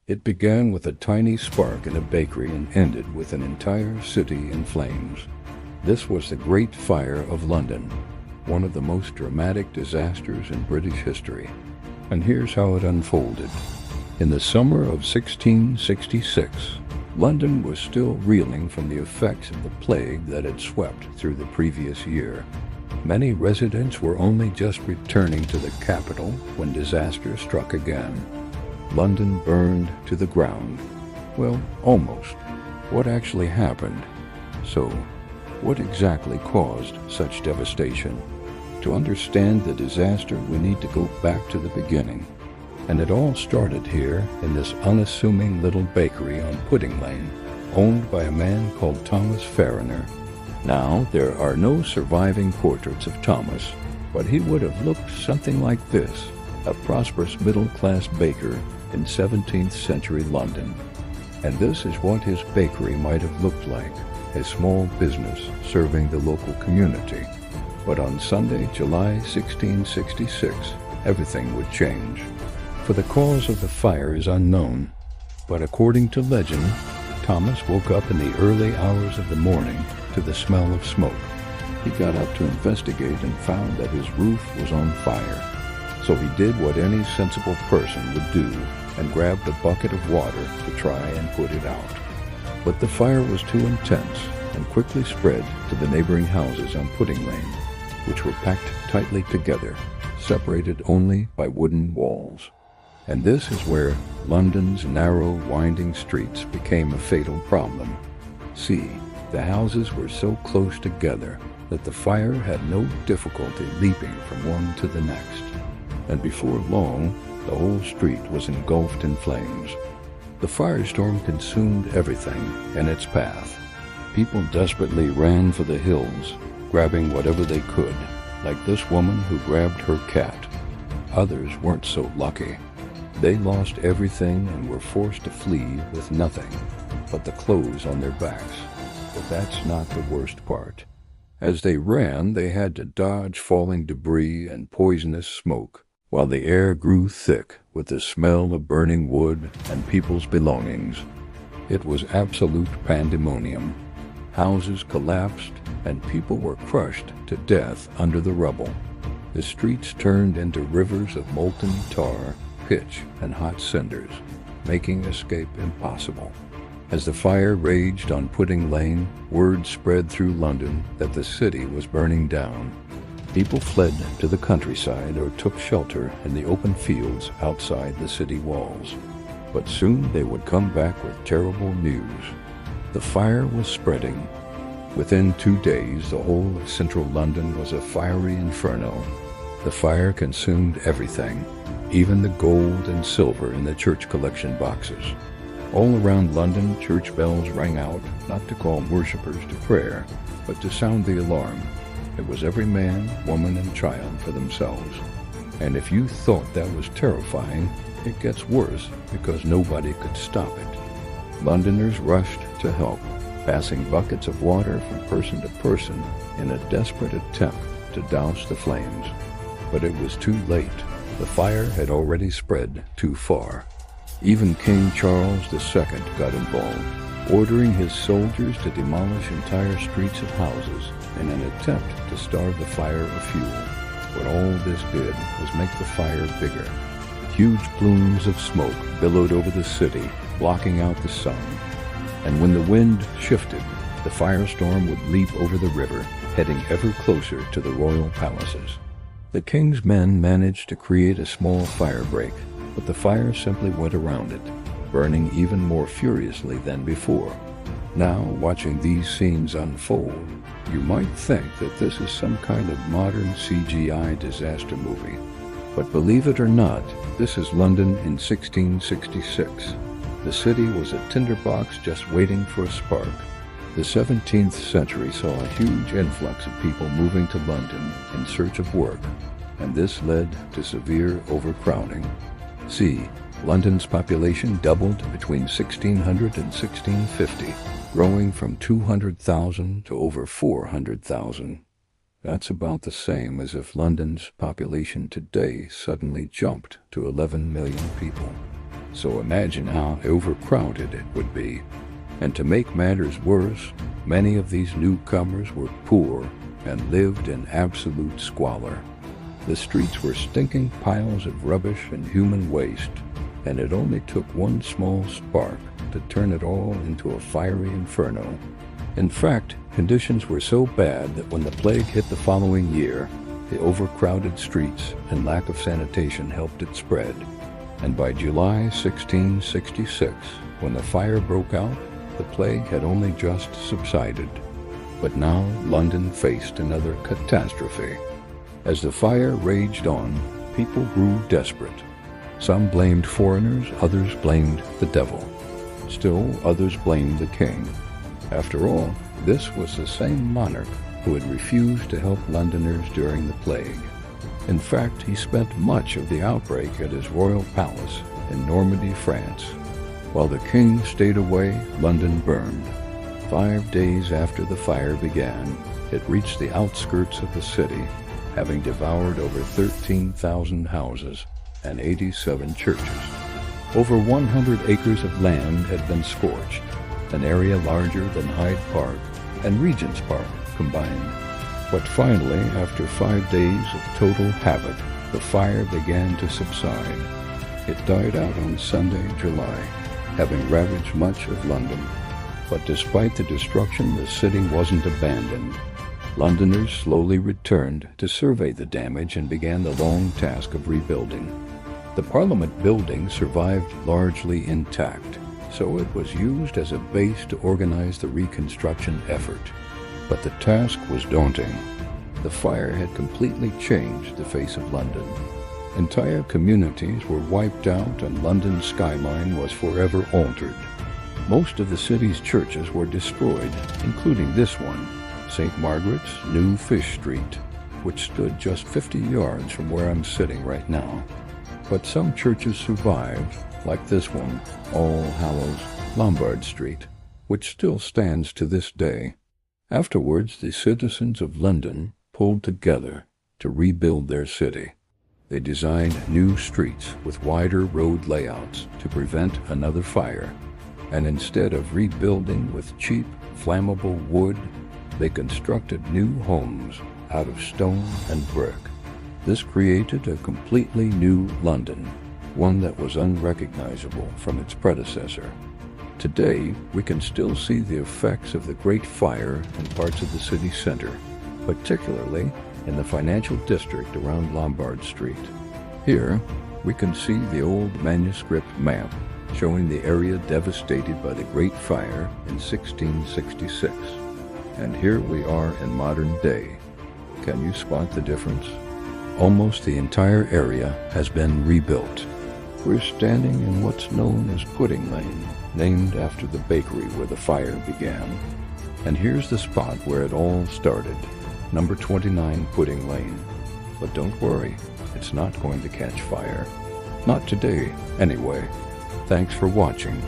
It began with a tiny spark in a bakery and ended with an entire city in flames. This was the Great Fire of London, one of the most dramatic disasters in British history. And here's how it unfolded. In the summer of 1666, London was still reeling from the effects of the plague that had swept through the previous year. Many residents were only just returning to the capital when disaster struck again. London burned to the ground. Well, almost. What actually happened? So, what exactly caused such devastation? To understand the disaster, we need to go back to the beginning. And it all started here in this unassuming little bakery on Pudding Lane, owned by a man called Thomas Farriner. Now, there are no surviving portraits of Thomas, but he would have looked something like this, a prosperous middle-class baker in 17th century London. And this is what his bakery might have looked like, a small business serving the local community. But on Sunday, July 1666, everything would change. For the cause of the fire is unknown, but according to legend, Thomas woke up in the early hours of the morning to the smell of smoke. He got up to investigate and found that his roof was on fire. So he did what any sensible person would do and grabbed a bucket of water to try and put it out. But the fire was too intense and quickly spread to the neighboring houses on Pudding Lane, which were packed tightly together, separated only by wooden walls. And this is where London's narrow, winding streets became a fatal problem. See, the houses were so close together that the fire had no difficulty leaping from one to the next. And before long, the whole street was engulfed in flames. The firestorm consumed everything in its path. People desperately ran for the hills, grabbing whatever they could, like this woman who grabbed her cat. Others weren't so lucky. They lost everything and were forced to flee with nothing but the clothes on their backs. But that's not the worst part. As they ran, they had to dodge falling debris and poisonous smoke, while the air grew thick with the smell of burning wood and people's belongings. It was absolute pandemonium. Houses collapsed, and people were crushed to death under the rubble. The streets turned into rivers of molten tar, pitch, and hot cinders, making escape impossible. As the fire raged on Pudding Lane, word spread through London that the city was burning down. People fled to the countryside or took shelter in the open fields outside the city walls. But soon they would come back with terrible news. The fire was spreading. Within 2 days, the whole of central London was a fiery inferno. The fire consumed everything, even the gold and silver in the church collection boxes. All around London, church bells rang out, not to call worshippers to prayer, but to sound the alarm. It was every man, woman, and child for themselves. And if you thought that was terrifying, it gets worse because nobody could stop it. Londoners rushed to help, passing buckets of water from person to person in a desperate attempt to douse the flames. But it was too late. The fire had already spread too far. Even King Charles II got involved, ordering his soldiers to demolish entire streets of houses in an attempt to starve the fire of fuel. What all this did was make the fire bigger. Huge plumes of smoke billowed over the city, blocking out the sun. And when the wind shifted, the firestorm would leap over the river, heading ever closer to the royal palaces. The king's men managed to create a small fire break, but the fire simply went around it, burning even more furiously than before. Now, watching these scenes unfold, you might think that this is some kind of modern CGI disaster movie. But believe it or not, this is London in 1666. The city was a tinderbox just waiting for a spark. The 17th century saw a huge influx of people moving to London in search of work, and this led to severe overcrowding. See, London's population doubled between 1600 and 1650, growing from 200,000 to over 400,000. That's about the same as if London's population today suddenly jumped to 11 million people. so imagine how overcrowded it would be. And to make matters worse, many of these newcomers were poor and lived in absolute squalor. The streets were stinking piles of rubbish and human waste, and it only took one small spark to turn it all into a fiery inferno. In fact, conditions were so bad that when the plague hit the following year, the overcrowded streets and lack of sanitation helped it spread. And by July 1666, when the fire broke out, the plague had only just subsided. But now London faced another catastrophe. As the fire raged on, people grew desperate. Some blamed foreigners, others blamed the devil. Still, others blamed the king. After all, this was the same monarch who had refused to help Londoners during the plague. In fact, he spent much of the outbreak at his royal palace in Normandy, France. While the king stayed away, London burned. 5 days after the fire began, it reached the outskirts of the city, having devoured over 13,000 houses and 87 churches. Over 100 acres of land had been scorched, an area larger than Hyde Park and Regent's Park combined. But finally, after 5 days of total havoc, the fire began to subside. It died out on Sunday, July, having ravaged much of London. But despite the destruction, the city wasn't abandoned. Londoners slowly returned to survey the damage and began the long task of rebuilding. The Parliament building survived largely intact, so it was used as a base to organize the reconstruction effort. But the task was daunting. The fire had completely changed the face of London. Entire communities were wiped out and London's skyline was forever altered. Most of the city's churches were destroyed, including this one, St. Margaret's, New Fish Street, which stood just 50 yards from where I'm sitting right now. But some churches survived, like this one, All Hallows, Lombard Street, which still stands to this day. Afterwards, the citizens of London pulled together to rebuild their city. They designed new streets with wider road layouts to prevent another fire. And instead of rebuilding with cheap, flammable wood, they constructed new homes out of stone and brick. This created a completely new London, one that was unrecognizable from its predecessor. Today, we can still see the effects of the Great Fire in parts of the city center, particularly in the financial district around Lombard Street. Here, we can see the old manuscript map showing the area devastated by the Great Fire in 1666. And here we are in modern day. Can you spot the difference? Almost the entire area has been rebuilt. We're standing in what's known as Pudding Lane, named after the bakery where the fire began. And here's the spot where it all started, number 29 Pudding Lane. But don't worry, it's not going to catch fire. Not today, anyway. Thanks for watching.